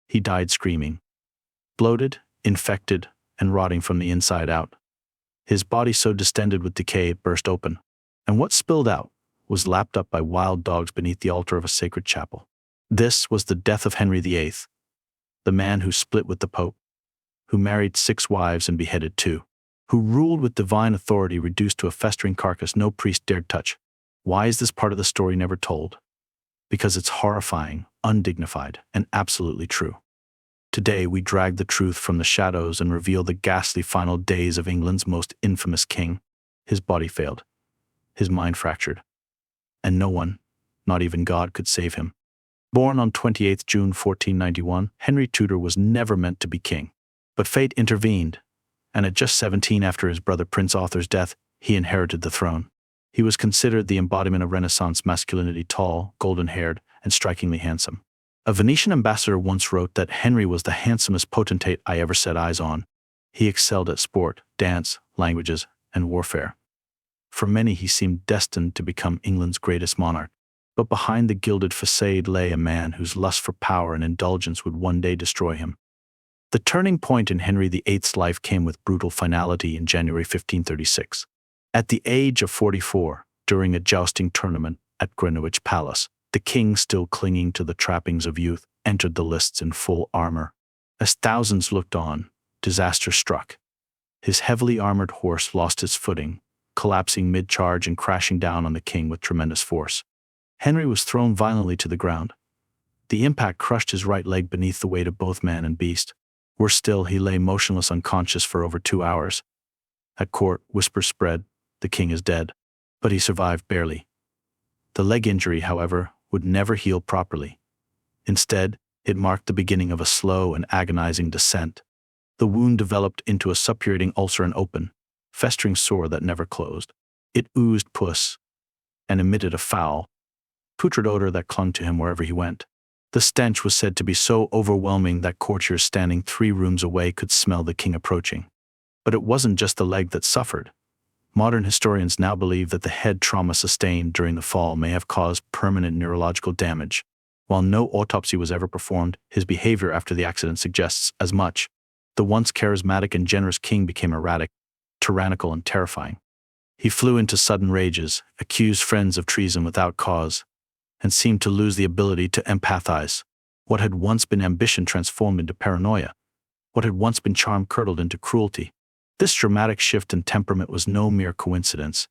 He died screaming, bloated, infected, and rotting from the inside out. His body so distended with decay it burst open, and what spilled out was lapped up by wild dogs beneath the altar of a sacred chapel. This was the death of Henry VIII, the man who split with the Pope, who married 6 wives and beheaded 2, who ruled with divine authority reduced to a festering carcass no priest dared touch. Why is this part of the story never told? Because it's horrifying, undignified, and absolutely true. Today we drag the truth from the shadows and reveal the ghastly final days of England's most infamous king. His body failed, his mind fractured, and no one, not even God, could save him. Born on 28 June 1491, Henry Tudor was never meant to be king. But fate intervened, and at just 17 after his brother Prince Arthur's death, he inherited the throne. He was considered the embodiment of Renaissance masculinity, tall, golden-haired, and strikingly handsome. A Venetian ambassador once wrote that Henry was the handsomest potentate I ever set eyes on. He excelled at sport, dance, languages, and warfare. For many he seemed destined to become England's greatest monarch. But behind the gilded facade lay a man whose lust for power and indulgence would one day destroy him. The turning point in Henry VIII's life came with brutal finality in January 1536. At the age of 44, during a jousting tournament at Greenwich Palace, the king, still clinging to the trappings of youth, entered the lists in full armor. As thousands looked on, disaster struck. His heavily armored horse lost its footing, collapsing mid-charge and crashing down on the king with tremendous force. Henry was thrown violently to the ground. The impact crushed his right leg beneath the weight of both man and beast. Worse still, he lay motionless unconscious for over 2 hours. At court, whispers spread, the king is dead. But he survived barely. The leg injury, however, would never heal properly. Instead, it marked the beginning of a slow and agonizing descent. The wound developed into a suppurating ulcer and open, festering sore that never closed. It oozed pus and emitted a foul, putrid odor that clung to him wherever he went. The stench was said to be so overwhelming that courtiers standing 3 rooms away could smell the king approaching. But it wasn't just the leg that suffered. Modern historians now believe that the head trauma sustained during the fall may have caused permanent neurological damage. While no autopsy was ever performed, his behavior after the accident suggests as much. The once charismatic and generous king became erratic, tyrannical, and terrifying. He flew into sudden rages, accused friends of treason without cause, and seemed to lose the ability to empathize. What had once been ambition transformed into paranoia. What had once been charm curdled into cruelty. This dramatic shift in temperament was no mere coincidence.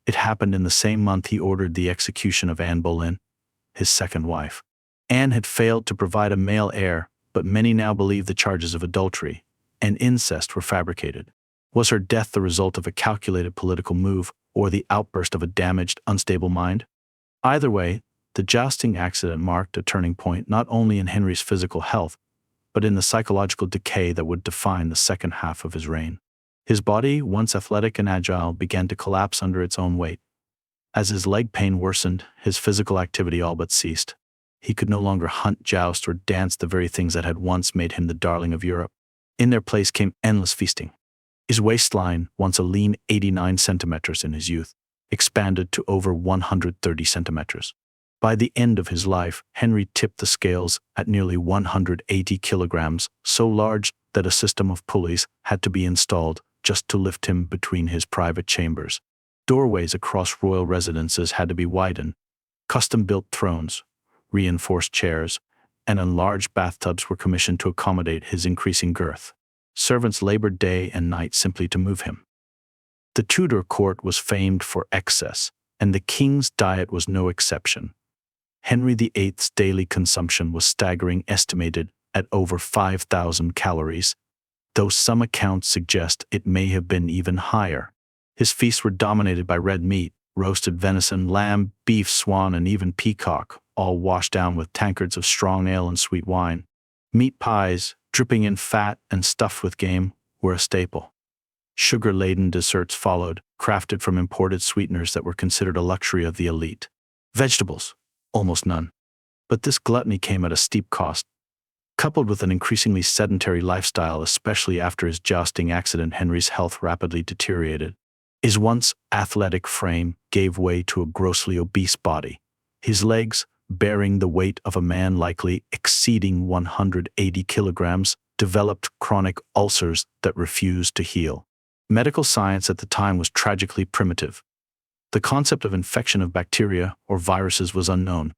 It happened in the same month he ordered the execution of Anne Boleyn, his second wife. Anne had failed to provide a male heir, but many now believe the charges of adultery and incest were fabricated. Was her death the result of a calculated political move or the outburst of a damaged, unstable mind? Either way, the jousting accident marked a turning point not only in Henry's physical health, but in the psychological decay that would define the second half of his reign. His body, once athletic and agile, began to collapse under its own weight. As his leg pain worsened, his physical activity all but ceased. He could no longer hunt, joust, or dance, the very things that had once made him the darling of Europe. In their place came endless feasting. His waistline, once a lean 89 centimeters in his youth, expanded to over 130 centimeters. By the end of his life, Henry tipped the scales at nearly 180 kilograms, so large that a system of pulleys had to be installed just to lift him between his private chambers. Doorways across royal residences had to be widened. Custom-built thrones, reinforced chairs, and enlarged bathtubs were commissioned to accommodate his increasing girth. Servants labored day and night simply to move him. The Tudor court was famed for excess, and the king's diet was no exception. Henry VIII's daily consumption was staggering, estimated at over 5,000 calories, though some accounts suggest it may have been even higher. His feasts were dominated by red meat, roasted venison, lamb, beef, swan, and even peacock, all washed down with tankards of strong ale and sweet wine. Meat pies, dripping in fat and stuffed with game, were a staple. Sugar-laden desserts followed, crafted from imported sweeteners that were considered a luxury of the elite. Vegetables, almost none. But this gluttony came at a steep cost. Coupled with an increasingly sedentary lifestyle, especially after his jousting accident, Henry's health rapidly deteriorated. His once athletic frame gave way to a grossly obese body. His legs, bearing the weight of a man likely exceeding 180 kilograms, developed chronic ulcers that refused to heal. Medical science at the time was tragically primitive. The concept of infection of bacteria or viruses was unknown.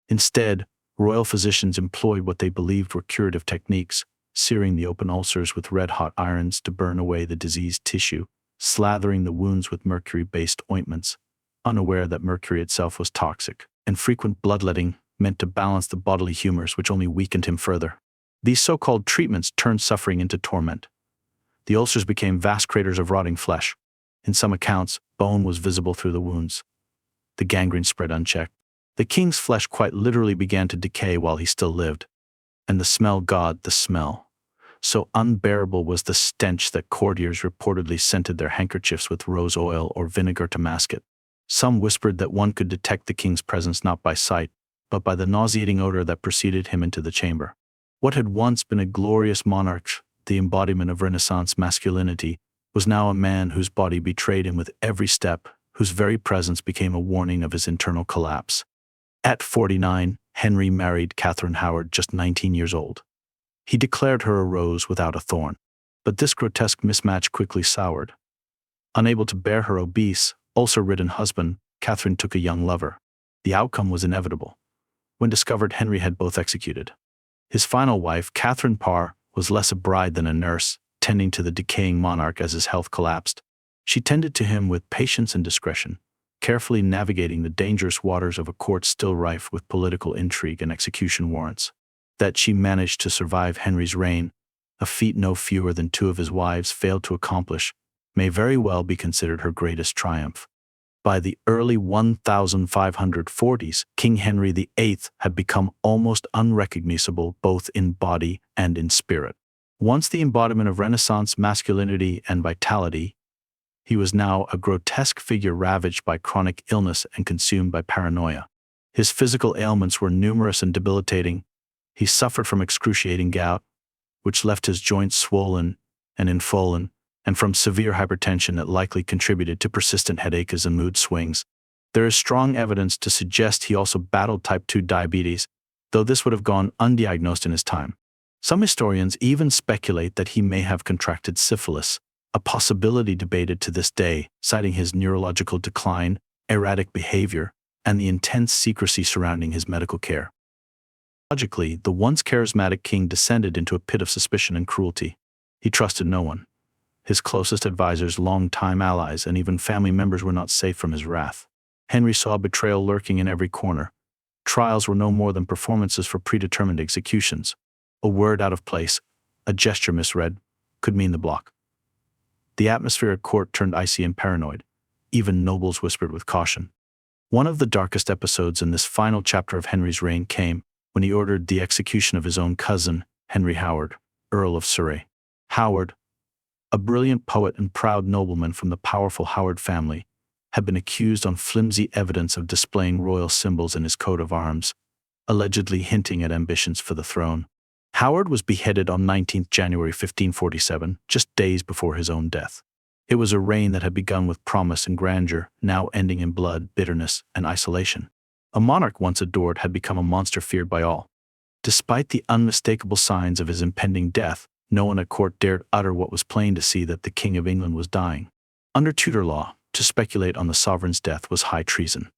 Instead, royal physicians employed what they believed were curative techniques, searing the open ulcers with red-hot irons to burn away the diseased tissue, slathering the wounds with mercury-based ointments, unaware that mercury itself was toxic, and frequent bloodletting meant to balance the bodily humors which only weakened him further. These so-called treatments turned suffering into torment. The ulcers became vast craters of rotting flesh. In some accounts, bone was visible through the wounds. The gangrene spread unchecked. The king's flesh quite literally began to decay while he still lived. And the smell. So unbearable was the stench that courtiers reportedly scented their handkerchiefs with rose oil or vinegar to mask it. Some whispered that one could detect the king's presence not by sight, but by the nauseating odor that preceded him into the chamber. What had once been a glorious monarch, the embodiment of Renaissance masculinity, was now a man whose body betrayed him with every step, whose very presence became a warning of his internal collapse. At 49, Henry married Catherine Howard, just 19 years old. He declared her a rose without a thorn. But this grotesque mismatch quickly soured. Unable to bear her obese, ulcer-ridden husband, Catherine took a young lover. The outcome was inevitable. When discovered, Henry had both executed. His final wife, Catherine Parr, was less a bride than a nurse, tending to the decaying monarch as his health collapsed. She tended to him with patience and discretion, carefully navigating the dangerous waters of a court still rife with political intrigue and execution warrants. That she managed to survive Henry's reign, a feat no fewer than two of his wives failed to accomplish, may very well be considered her greatest triumph. By the early 1540s, King Henry VIII had become almost unrecognizable both in body and in spirit. Once the embodiment of Renaissance masculinity and vitality, he was now a grotesque figure ravaged by chronic illness and consumed by paranoia. His physical ailments were numerous and debilitating. He suffered from excruciating gout, which left his joints swollen and inflamed, and from severe hypertension that likely contributed to persistent headaches and mood swings. There is strong evidence to suggest he also battled type 2 diabetes, though this would have gone undiagnosed in his time. Some historians even speculate that he may have contracted syphilis, a possibility debated to this day, citing his neurological decline, erratic behavior, and the intense secrecy surrounding his medical care. Logically, the once charismatic king descended into a pit of suspicion and cruelty. He trusted no one. His closest advisors, longtime allies, and even family members were not safe from his wrath. Henry saw betrayal lurking in every corner. Trials were no more than performances for predetermined executions. A word out of place, a gesture misread, could mean the block. The atmosphere at court turned icy and paranoid. Even nobles whispered with caution. One of the darkest episodes in this final chapter of Henry's reign came when he ordered the execution of his own cousin, Henry Howard, Earl of Surrey. Howard, a brilliant poet and proud nobleman from the powerful Howard family, had been accused on flimsy evidence of displaying royal symbols in his coat of arms, allegedly hinting at ambitions for the throne. Howard was beheaded on 19th January 1547, just days before his own death. It was a reign that had begun with promise and grandeur, now ending in blood, bitterness, and isolation. A monarch once adored had become a monster feared by all. Despite the unmistakable signs of his impending death, no one at court dared utter what was plain to see, that the King of England was dying. Under Tudor law, to speculate on the sovereign's death was high treason.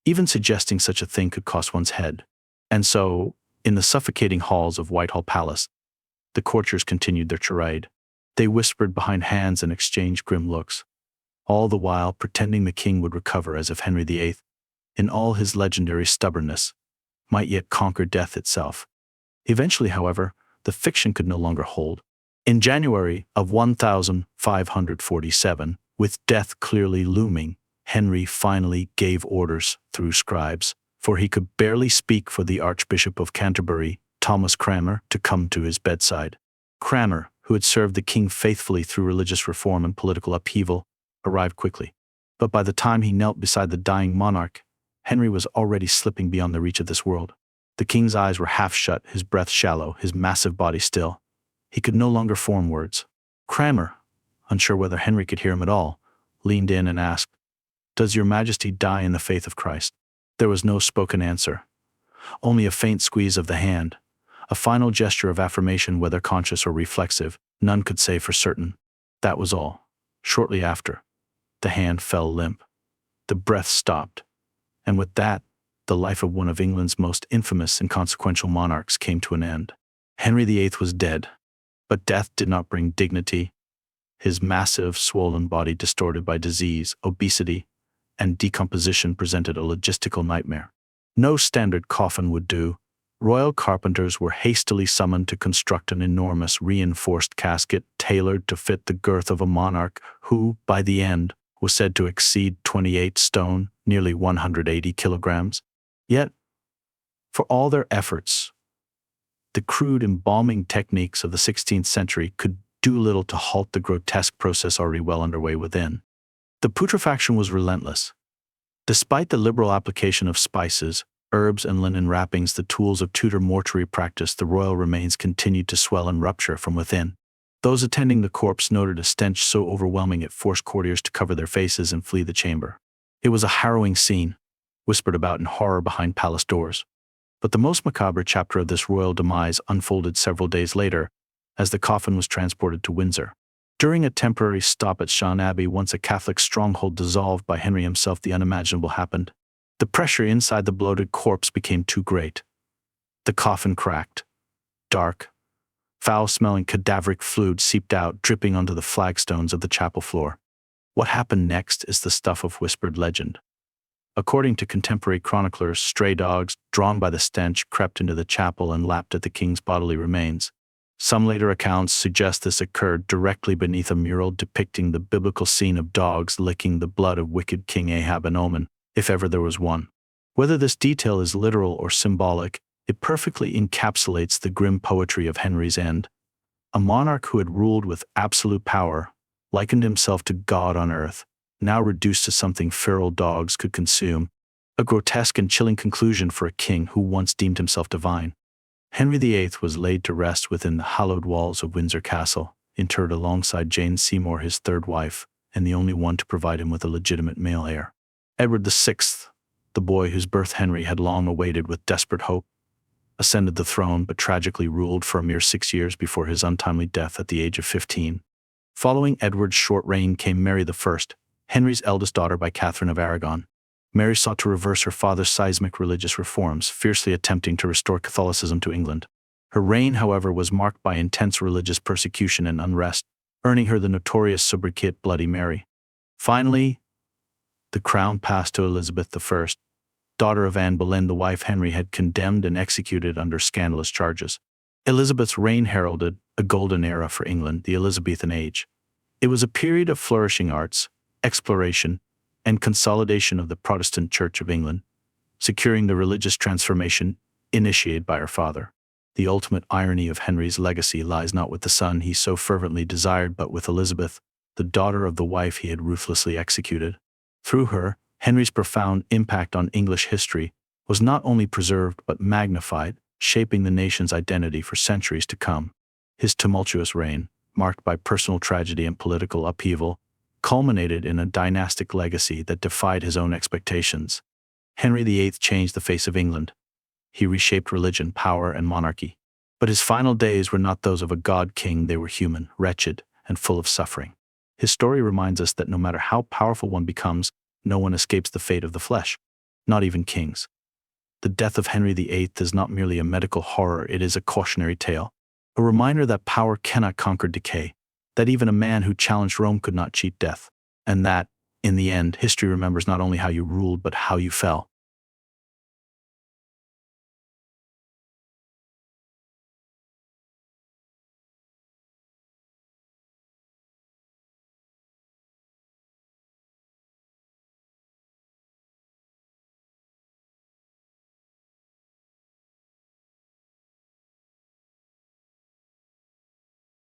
Even suggesting such a thing could cost one's head. And so, in the suffocating halls of Whitehall Palace, the courtiers continued their charade. They whispered behind hands and exchanged grim looks, all the while pretending the king would recover, as if Henry VIII, in all his legendary stubbornness, might yet conquer death itself. Eventually, however, the fiction could no longer hold. In January of 1547, with death clearly looming, Henry finally gave orders through scribes, for he could barely speak, for the Archbishop of Canterbury, Thomas Cranmer, to come to his bedside. Cranmer, who had served the king faithfully through religious reform and political upheaval, arrived quickly. But by the time he knelt beside the dying monarch, Henry was already slipping beyond the reach of this world. The king's eyes were half shut, his breath shallow, his massive body still. He could no longer form words. Cranmer, unsure whether Henry could hear him at all, leaned in and asked, "Does your Majesty die in the faith of Christ?" There was no spoken answer. Only a faint squeeze of the hand, a final gesture of affirmation, whether conscious or reflexive, none could say for certain. That was all. Shortly after, the hand fell limp. The breath stopped. And with that, the life of one of England's most infamous and consequential monarchs came to an end. Henry VIII was dead, but death did not bring dignity. His massive, swollen body, distorted by disease, obesity, and decomposition, presented a logistical nightmare. No standard coffin would do. Royal carpenters were hastily summoned to construct an enormous reinforced casket tailored to fit the girth of a monarch who, by the end, was said to exceed 28 stone, nearly 180 kilograms. Yet, for all their efforts, the crude embalming techniques of the 16th century could do little to halt the grotesque process already well underway within. The putrefaction was relentless. Despite the liberal application of spices, herbs, and linen wrappings, the tools of Tudor mortuary practice, the royal remains continued to swell and rupture from within. Those attending the corpse noted a stench so overwhelming it forced courtiers to cover their faces and flee the chamber. It was a harrowing scene, whispered about in horror behind palace doors. But the most macabre chapter of this royal demise unfolded several days later, as the coffin was transported to Windsor. During a temporary stop at Syon Abbey, once a Catholic stronghold dissolved by Henry himself, the unimaginable happened. The pressure inside the bloated corpse became too great. The coffin cracked. Dark, foul-smelling cadaveric fluid seeped out, dripping onto the flagstones of the chapel floor. What happened next is the stuff of whispered legend. According to contemporary chroniclers, stray dogs, drawn by the stench, crept into the chapel and lapped at the king's bodily remains. Some later accounts suggest this occurred directly beneath a mural depicting the biblical scene of dogs licking the blood of wicked King Ahab and Omen, if ever there was one. Whether this detail is literal or symbolic, it perfectly encapsulates the grim poetry of Henry's end. A monarch who had ruled with absolute power, likened himself to God on earth, now reduced to something feral dogs could consume, a grotesque and chilling conclusion for a king who once deemed himself divine. Henry VIII was laid to rest within the hallowed walls of Windsor Castle, interred alongside Jane Seymour, his third wife, and the only one to provide him with a legitimate male heir. Edward VI, the boy whose birth Henry had long awaited with desperate hope, ascended the throne but tragically ruled for a mere 6 years before his untimely death at the age of 15. Following Edward's short reign came Mary I, Henry's eldest daughter by Catherine of Aragon. Mary sought to reverse her father's seismic religious reforms, fiercely attempting to restore Catholicism to England. Her reign, however, was marked by intense religious persecution and unrest, earning her the notorious sobriquet Bloody Mary. Finally, the crown passed to Elizabeth I, daughter of Anne Boleyn, the wife Henry had condemned and executed under scandalous charges. Elizabeth's reign heralded a golden era for England, the Elizabethan Age. It was a period of flourishing arts, exploration, and consolidation of the Protestant Church of England, securing the religious transformation initiated by her father. The ultimate irony of Henry's legacy lies not with the son he so fervently desired, but with Elizabeth, the daughter of the wife he had ruthlessly executed. Through her, Henry's profound impact on English history was not only preserved but magnified, shaping the nation's identity for centuries to come. His tumultuous reign, marked by personal tragedy and political upheaval, culminated in a dynastic legacy that defied his own expectations. Henry VIII changed the face of England. He reshaped religion, power, and monarchy. But his final days were not those of a god-king. They were human, wretched, and full of suffering. His story reminds us that no matter how powerful one becomes, no one escapes the fate of the flesh, not even kings. The death of Henry VIII is not merely a medical horror, it is a cautionary tale, a reminder that power cannot conquer decay, that even a man who challenged Rome could not cheat death, and that, in the end, history remembers not only how you ruled but how you fell.